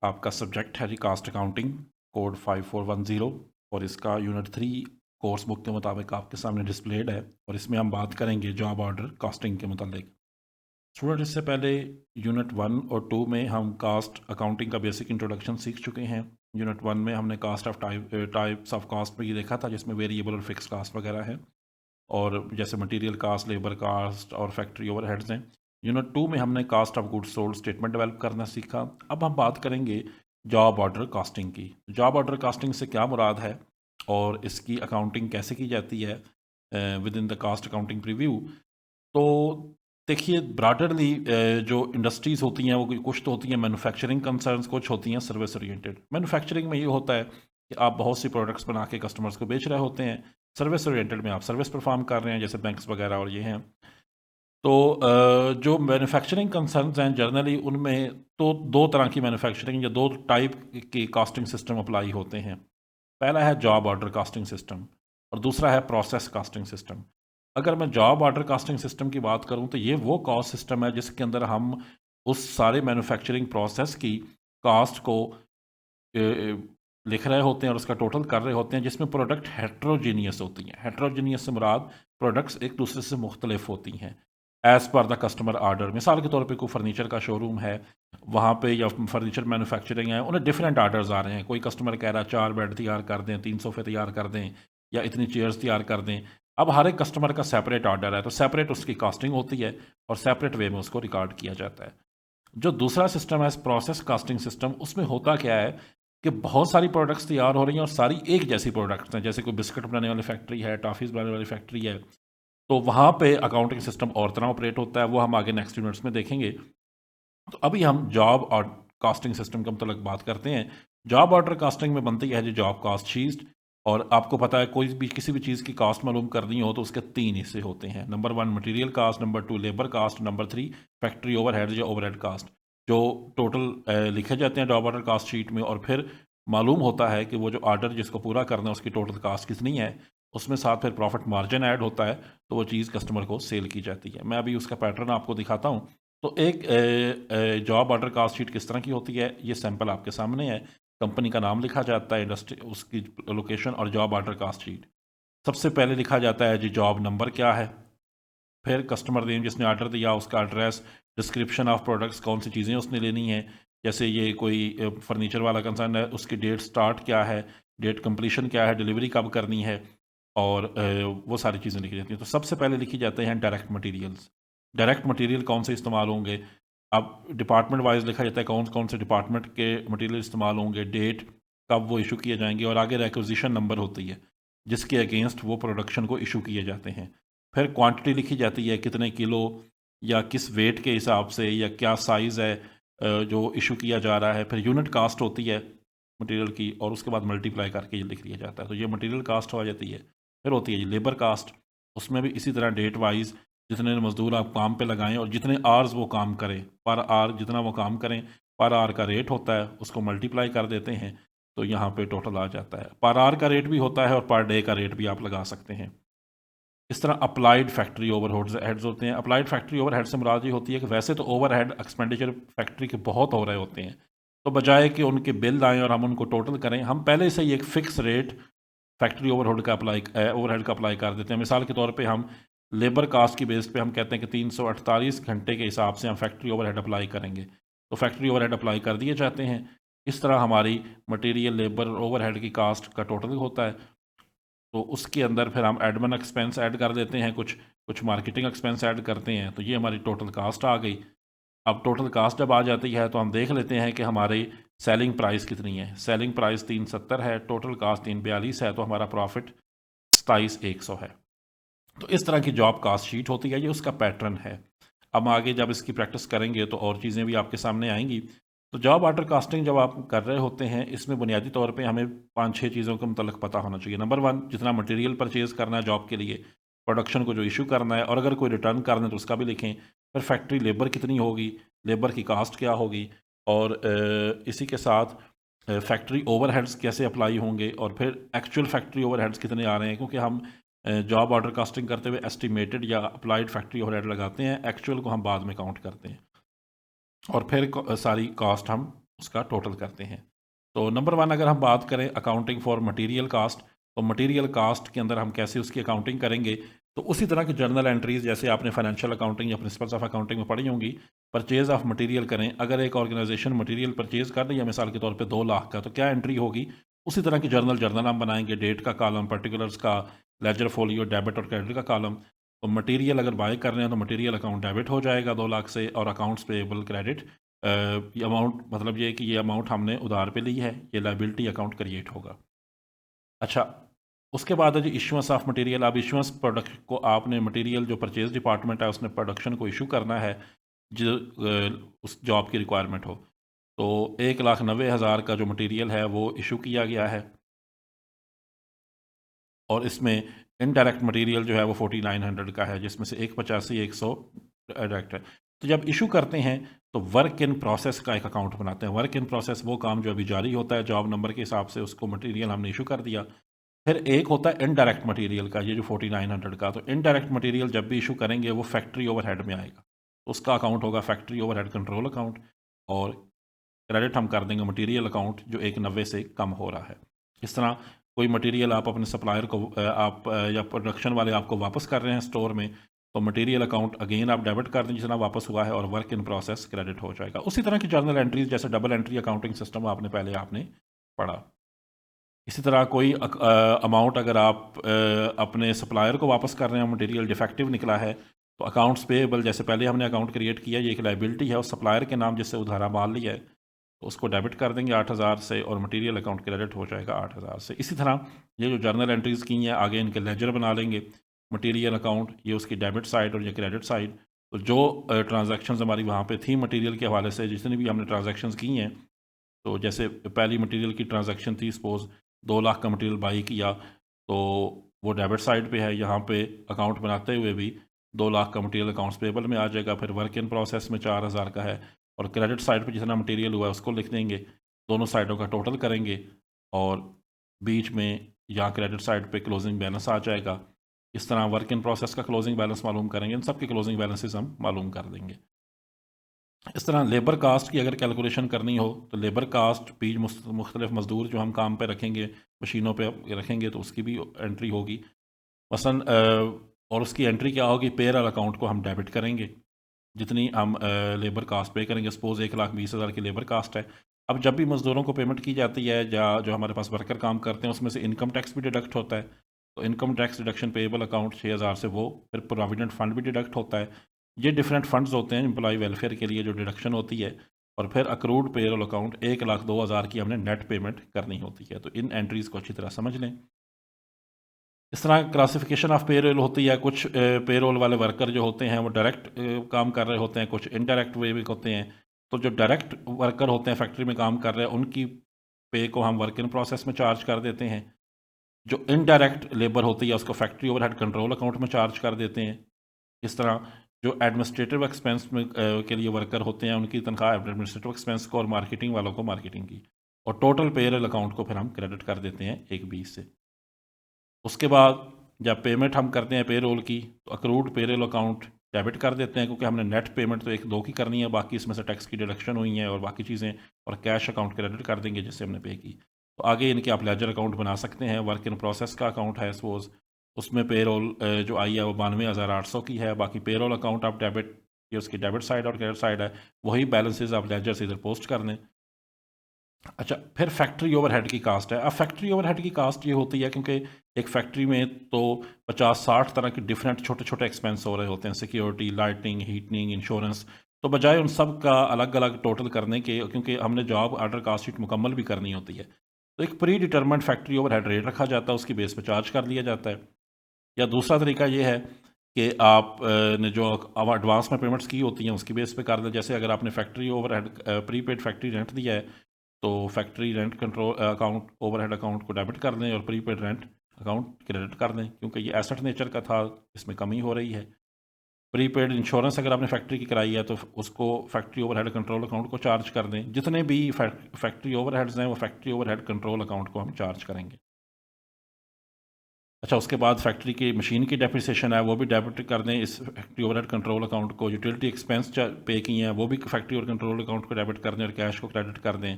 आपका सब्जेक्ट है जी cast accounting, code 5410, और इसका यूनिट 3 कोर्स बुक के मुताबिक आपके सामने डिस्प्लेड है, और इसमें हम बात करेंगे जॉब ऑर्डर कास्टिंग के मुतालिक। स्टूडेंट, इससे पहले यूनिट 1 और 2 में हम कास्ट अकाउंटिंग का बेसिक इंट्रोडक्शन सीख चुके हैं। यूनिट 1 में हमने cost of types of cost में ये देखा था, जिसमें वेरिएबल और फिक्स कास्ट वगैरह है, और जैसे मटेरियल कास्ट, लेबर कास्ट और फैक्ट्री ओवरहेड्स हैं। यूनिट 2 में हमने cost of goods sold statement develop करना सीखा। अब हम बात करेंगे जॉब ऑर्डर कास्टिंग की। जॉब ऑर्डर कास्टिंग से क्या मुराद है और इसकी अकाउंटिंग कैसे की जाती है within the cost accounting preview. तो देखिए, ब्रॉडरली जो इंडस्ट्रीज़ होती हैं वो कुछ तो होती हैं मैन्युफैक्चरिंग कंसर्न्स, कुछ होती हैं सर्विस ओरिएंटेड। मैन्युफैक्चरिंग में ये होता है कि आप बहुत सी प्रोडक्ट्स बना के कस्टमर्स को बेच रहे होते हैं। सर्विस ओरिएंटेड में आप सर्विस परफॉर्म कर रहे हैं, जैसे बैंक्स वगैरह और ये हैं। तो जो मैन्युफैक्चरिंग कंसर्न्स हैं जनरली, उनमें तो दो तरह की मैन्युफैक्चरिंग या दो टाइप के कास्टिंग सिस्टम अप्लाई होते हैं। पहला है जॉब ऑर्डर कास्टिंग सिस्टम और दूसरा है प्रोसेस कास्टिंग सिस्टम। अगर मैं जॉब ऑर्डर कास्टिंग सिस्टम की बात करूं तो ये वो कॉस्ट सिस्टम है जिसके अंदर हम उस सारे मैन्युफैक्चरिंग प्रोसेस की कास्ट को लिख रहे होते हैं और उसका टोटल कर रहे होते हैं, जिसमें प्रोडक्ट हेट्रोजीनियस होती हैं। हेट्रोजीनियस से मुराद प्रोडक्ट्स एक दूसरे से मुख्तलिफ होती हैं as per the customer order. मिसाल के तौर पे कोई फर्नीचर का शोरूम है, वहाँ पे या फर्नीचर मैन्युफैक्चरिंग है, उन्हें डिफरेंट आर्डर्स आ रहे हैं। कोई कस्टमर कह रहा है 4 बेड तैयार कर दें, 3 सोफ़े तैयार कर दें, या इतनी चेयर्स तैयार कर दें। अब हर एक कस्टमर का सेपरेट आर्डर है, तो सेपरेट उसकी कास्टिंग होती है और सेपरेट वे में उसको रिकॉर्ड किया जाता है। जो दूसरा सिस्टम है प्रोसेस कास्टिंग सिस्टम, उसमें होता क्या है कि बहुत सारी प्रोडक्ट्स तैयार हो रही हैं और सारी एक जैसी प्रोडक्ट्स हैं। जैसे कोई बिस्किट बनाने वाली फैक्ट्री है, टॉफ़ीज़ बनाने वाली फैक्ट्री है, तो वहाँ पे अकाउंटिंग सिस्टम और तरह ऑपरेट होता है। वो हम आगे नेक्स्ट यूनिट्स में देखेंगे। तो अभी हम जॉब और कास्टिंग सिस्टम के मतलब बात करते हैं। जॉब ऑर्डर कास्टिंग में बनती है जी जॉब कास्ट शीट। और आपको पता है कोई भी किसी भी चीज़ की कास्ट मालूम करनी हो तो उसके 3 हिस्से होते हैं। Number 1 material cost, number 2 labour cost, number 3 factory overhead या ओवरहेड कास्ट, जो टोटल लिखे जाते हैं जॉब ऑर्डर कास्ट शीट में। और फिर मालूम होता है कि वो जो ऑर्डर जिसको पूरा करना है उसकी टोटल कास्ट कितनी है। उसमें साथ फिर प्रॉफिट मार्जिन ऐड होता है, तो वो चीज़ कस्टमर को सेल की जाती है। मैं अभी उसका पैटर्न आपको दिखाता हूँ। तो एक जॉब ऑर्डर कास्ट शीट किस तरह की होती है, ये सैंपल आपके सामने है। कंपनी का नाम लिखा जाता है, इंडस्ट्री उसकी लोकेशन और जॉब ऑर्डर कास्ट शीट। सबसे पहले लिखा जाता है जी जॉब नंबर क्या है, फिर कस्टमर नेम जिसने ऑर्डर दिया उसका एड्रेस, डिस्क्रिप्शन ऑफ प्रोडक्ट्स कौन सी चीज़ें उसने लेनी है। जैसे ये कोई फर्नीचर वाला कंसर्न है, उसकी डेट स्टार्ट क्या है, डेट कंप्लीशन क्या है, डिलीवरी कब करनी है, और वो सारी चीज़ें लिखी जाती हैं। तो सबसे पहले लिखी जाते हैं डायरेक्ट मटेरियल्स। डायरेक्ट मटेरियल कौन से इस्तेमाल होंगे। अब डिपार्टमेंट वाइज लिखा जाता है कौन कौन से डिपार्टमेंट के मटेरियल इस्तेमाल होंगे, डेट कब वो इशू किए जाएंगे, और आगे रिक्विजिशन नंबर होती है जिसके अगेंस्ट वो प्रोडक्शन को इशू किए जाते हैं। फिर क्वांटिटी लिखी जाती है, कितने किलो या किस वेट के हिसाब से या क्या साइज़ है जो इशू किया जा रहा है। फिर यूनिट कास्ट होती है मटेरियल की, और उसके बाद मल्टीप्लाई करके ये लिख लिया जाता है। तो ये मटेरियल कास्ट हो जाती है। फिर होती है ये लेबर कास्ट, उसमें भी इसी तरह डेट वाइज जितने मज़दूर आप काम पे लगाएं और जितने आवर्स वो काम करें, पर आवर जितना वो काम करें, पर आवर का रेट होता है, उसको मल्टीप्लाई कर देते हैं, तो यहाँ पे टोटल आ जाता है। पर आवर का रेट भी होता है और पर डे का रेट भी आप लगा सकते हैं। इस तरह अप्लाइड फैक्ट्री ओवरहेड्स होते हैं। अप्लाइड फैक्ट्री ओवरहेड से मुराद ये होती है कि वैसे तो ओवरहेड एक्सपेंडिचर फैक्ट्री के बहुत हो रहे होते हैं, तो बजाय कि उनके बिल आएँ और हम उनको टोटल करें, हम पहले से ही एक फ़िक्स रेट फैक्ट्री ओवरहेड का अप्लाई कर देते हैं। मिसाल के तौर पे हम लेबर कास्ट की बेस पे हम कहते हैं कि 348 घंटे के हिसाब से हम फैक्ट्री ओवरहेड अप्लाई करेंगे, तो फैक्ट्री ओवरहेड अप्लाई कर दिए जाते हैं। इस तरह हमारी मटेरियल, लेबर, ओवरहेड की कास्ट का टोटल होता है। तो उसके अंदर फिर हम एडमिन एक्सपेंस ऐड कर देते हैं, कुछ कुछ मार्केटिंग एक्सपेंस ऐड करते हैं, तो ये हमारी टोटल कास्ट आ गई। अब टोटल कास्ट जब आ जाती है तो हम देख लेते हैं कि हमारी सेलिंग प्राइस कितनी है। सेलिंग प्राइस 370 है, टोटल कास्ट 342 है, तो हमारा प्रॉफिट 27,100 है। तो इस तरह की जॉब कास्ट शीट होती है, ये उसका पैटर्न है। अब आगे जब इसकी प्रैक्टिस करेंगे तो और चीज़ें भी आपके सामने आएंगी। तो जॉब ऑर्डर कास्टिंग जब आप कर रहे होते हैं, इसमें बुनियादी तौर पे हमें 5-6 चीज़ों के मतलब पता होना चाहिए। नंबर 1, जितना मटेरियल परचेज़ करना है जॉब के लिए, प्रोडक्शन को जो इशू करना है, और अगर कोई रिटर्न करना है तो उसका भी लिखें। फिर फैक्ट्री लेबर कितनी होगी, लेबर की कास्ट क्या होगी, और इसी के साथ फैक्ट्री ओवरहेड्स कैसे अप्लाई होंगे, और फिर एक्चुअल फैक्ट्री ओवरहेड्स कितने आ रहे हैं, क्योंकि हम जॉब ऑर्डर कास्टिंग करते हुए एस्टिमेटेड या अप्लाइड फैक्ट्री ओवरहेड लगाते हैं, एक्चुअल को हम बाद में काउंट करते हैं। और फिर सारी कास्ट हम उसका टोटल करते हैं। तो नंबर वन अगर हम बात करें अकाउंटिंग फॉर मटेरियल कास्ट, तो मटेरियल कास्ट के अंदर हम कैसे उसकी अकाउंटिंग करेंगे, तो उसी तरह की जर्नल एंट्रीज जैसे आपने फाइनेंशियल अकाउंटिंग या प्रिंसिपल्स ऑफ अकाउंटिंग में पढ़ी होंगी। परचेज ऑफ मटेरियल करें, अगर एक ऑर्गेनाइजेशन मटेरियल परचेज कर रही है मिसाल के तौर पे 2 लाख का, तो क्या एंट्री होगी, उसी तरह की जर्नल हम बनाएंगे, डेट का कॉलम, पर्टिकुलर्स का, लेजर फोलियो, डेबिट और क्रेडिट का कॉलम। तो मटेरियल अगर बाय कर रहे हैं तो मटेरियल अकाउंट डेबिट हो जाएगा 2 लाख से, और अकाउंट्स पेएबल क्रेडिट, ये अमाउंट मतलब ये कि ये अमाउंट हमने उधार पे ली है, ये लायबिलिटी अकाउंट क्रिएट होगा। अच्छा, उसके बाद है जी इशुएंस ऑफ मटेरियल। अब इशुएंस प्रोडक्ट को आपने मटेरियल जो परचेज डिपार्टमेंट है उसने प्रोडक्शन को इशू करना है जो उस जॉब की रिक्वायरमेंट हो। तो 1,90,000 का जो मटेरियल है वो इशू किया गया है, और इसमें इनडायरेक्ट मटेरियल जो है वो 4900 का है, जिसमें से 185 डायरेक्ट है। तो जब इशू करते हैं तो वर्क इन प्रोसेस का एक अकाउंट बनाते हैं। वर्क इन प्रोसेस वो काम जो अभी जारी होता है, जॉब नंबर के हिसाब से उसको मटेरियल हमने इशू कर दिया। फिर एक होता है इनडायरेक्ट मटेरियल का, ये जो 4900 का। तो इनडायरेक्ट मटेरियल जब भी इशू करेंगे वो फैक्ट्री ओवरहेड में आएगा, उसका अकाउंट होगा फैक्ट्री ओवरहेड कंट्रोल अकाउंट, और क्रेडिट हम कर देंगे मटेरियल अकाउंट जो 190 से कम हो रहा है। इस तरह कोई मटेरियल आप अपने सप्लायर को आप या प्रोडक्शन वाले आपको वापस कर रहे हैं स्टोर में, तो मटेरियल अकाउंट अगेन आप डेबिट कर दें जितना वापस हुआ है, और वर्क इन प्रोसेस क्रेडिट हो जाएगा। उसी तरह की जर्नल एंट्रीज जैसे डबल एंट्री अकाउंटिंग सिस्टम आपने पढ़ा। इसी तरह कोई अमाउंट अगर आप अपने सप्लायर को वापस कर रहे हैं, मटेरियल डिफेक्टिव निकला है, तो अकाउंट्स पेएबल जैसे पहले हमने अकाउंट क्रिएट किया, ये एक लायबिलिटी है उस सप्लायर के नाम जिससे उधारा माल लिया है, तो उसको डेबिट कर देंगे 8,000 से, और मटेरियल अकाउंट क्रेडिट हो जाएगा 8,000 से। इसी तरह ये जो जर्नल एंट्रीज़ की हैं आगे इनके लेजर बना लेंगे। मटेरियल अकाउंट ये उसकी डेबिट साइड और ये क्रेडिट साइड। तो जो ट्रांजैक्शंस हमारी वहाँ पे थी मटेरियल के हवाले से, जितनी भी हमने ट्रांजैक्शंस की हैं, तो जैसे पहली मटेरियल की ट्रांजैक्शन थी, सपोज़ 2 लाख का मटेरियल बाई किया, तो वो डेबिट साइड पे है। यहाँ पे अकाउंट बनाते हुए भी 2 लाख का मटेरियल अकाउंट्स पेबल में आ जाएगा। फिर वर्क इन प्रोसेस में 4,000 का है, और क्रेडिट साइड पे जितना मटेरियल हुआ है उसको लिख देंगे, दोनों साइडों का टोटल करेंगे, और बीच में यहाँ क्रेडिट साइड पे क्लोजिंग बैलेंस आ जाएगा। इस तरह वर्क इन प्रोसेस का क्लोजिंग बैलेंस मालूम करेंगे, इन सब के क्लोजिंग बैलेंसेस हम मालूम कर देंगे। इस तरह लेबर कास्ट की अगर कैलकुलेशन करनी हो, तो लेबर कास्ट बीच मुख्तलिफ मज़दूर जो हम काम पे रखेंगे, मशीनों पे रखेंगे, तो उसकी भी एंट्री होगी मसलन। और उसकी एंट्री क्या होगी, पेरोल अकाउंट को हम डेबिट करेंगे जितनी हम लेबर कास्ट पे करेंगे। सपोज़ 1,20,000 की लेबर कास्ट है। अब जब भी मज़दूरों को पेमेंट की जाती है, या जो हमारे पास वर्कर काम करते हैं, उसमें से इनकम टैक्स भी डिडक्ट होता है। तो income tax deduction payable account 6,000 से वो, फिर प्रोविडेंट फ़ंड भी डिडक्ट होता है। ये डिफरेंट फंड्स होते हैं एम्प्लॉय वेलफेयर के लिए जो डिडक्शन होती है। और फिर अक्रूड पेरोल अकाउंट 1,02,000 की हमने नेट पेमेंट करनी होती है। तो इन एंट्रीज़ को अच्छी तरह समझ लें। इस तरह क्लासिफिकेशन ऑफ पेरोल होती है। कुछ पेरोल वाले वर्कर जो होते हैं वो डायरेक्ट काम कर रहे होते हैं, कुछ इनडायरेक्ट वे में होते हैं। तो जो डायरेक्ट वर्कर होते हैं फैक्ट्री में काम कर रहे हैं, उनकी पे को हम वर्क इन प्रोसेस में चार्ज कर देते हैं। जो इनडायरेक्ट लेबर होती है उसको फैक्ट्री ओवरहेड कंट्रोल अकाउंट में चार्ज कर देते हैं। इस तरह जो एडमिनिस्ट्रेटिव एक्सपेंस में के लिए वर्कर होते हैं, उनकी तनख्वाह एडमिनिस्ट्रेटिव एक्सपेंस को, और मार्केटिंग वालों को मार्केटिंग की, और टोटल पेरोल अकाउंट को फिर हम क्रेडिट कर देते हैं 1/20 से। उसके बाद जब पेमेंट हम करते हैं पेरोल की, तो अक्रूड पेरोल अकाउंट डेबिट कर देते हैं, क्योंकि हमने नेट पेमेंट तो 1-2 की करनी है, बाकी इसमें से टैक्स की डिडक्शन हुई है और बाकी चीज़ें, और कैश अकाउंट क्रेडिट कर देंगे जिससे हमने पे की। तो आगे इनके आप लेजर अकाउंट बना सकते हैं। वर्क इन प्रोसेस का अकाउंट है सपोज, उसमें पेरोल जो आई है वो 92,800 की है। बाकी पेरोल अकाउंट आप डेबिट, ये उसकी डेबिट साइड और क्रेडिट साइड है, वही बैलेंसेज आप लेजर से इधर पोस्ट कर दें। अच्छा, फिर फैक्ट्री ओवरहेड की कास्ट है। अब फैक्ट्री ओवरहेड की कास्ट ये होती है क्योंकि एक फैक्ट्री में तो 50-60 तरह के डिफरेंट छोटे छोटे एक्सपेंस हो रहे होते हैं, सिक्योरिटी, लाइटिंग, हीटिंग, इंश्योरेंस। तो बजाय उन सब का अलग अलग टोटल करने के, क्योंकि हमने जॉब ऑर्डर कास्ट शीट मुकम्मल भी करनी होती है, तो एक प्री डिटर्मेंट फैक्ट्री ओवरहेड रेट रखा जाता है, उसकी बेस पर चार्ज कर लिया जाता है। या दूसरा तरीका ये है कि आप ने जो अब एडवांस में पेमेंट्स की होती हैं उसकी बेस पे कर दें। जैसे अगर आपने factory overhead prepaid factory rent दिया है, तो factory rent control account overhead account को डेबिट कर दें, और प्रीपेड रेंट अकाउंट क्रेडिट कर दें, क्योंकि ये एसेट नेचर का था, इसमें कमी हो रही है। प्रीपेड इंश्योरेंस अगर आपने फैक्ट्री की कराई है, तो उसको फैक्ट्री ओवरहेड कंट्रोल अकाउंट को चार्ज कर दें। जितने भी फैक्ट्री ओवरहेड्स हैं वो फैक्ट्री ओवरहेड कंट्रोल अकाउंट को हम चार्ज करेंगे। अच्छा, उसके बाद फैक्ट्री की मशीन की डेप्रिसिएशन है वो भी डेबिट कर दें इस फैक्ट्री ओवरहेड कंट्रोल अकाउंट को। यूटिलिटी एक्सपेंस पे किए हैं वो भी फैक्ट्री और कंट्रोल अकाउंट को डेबिट कर दें और कैश को क्रेडिट कर दें।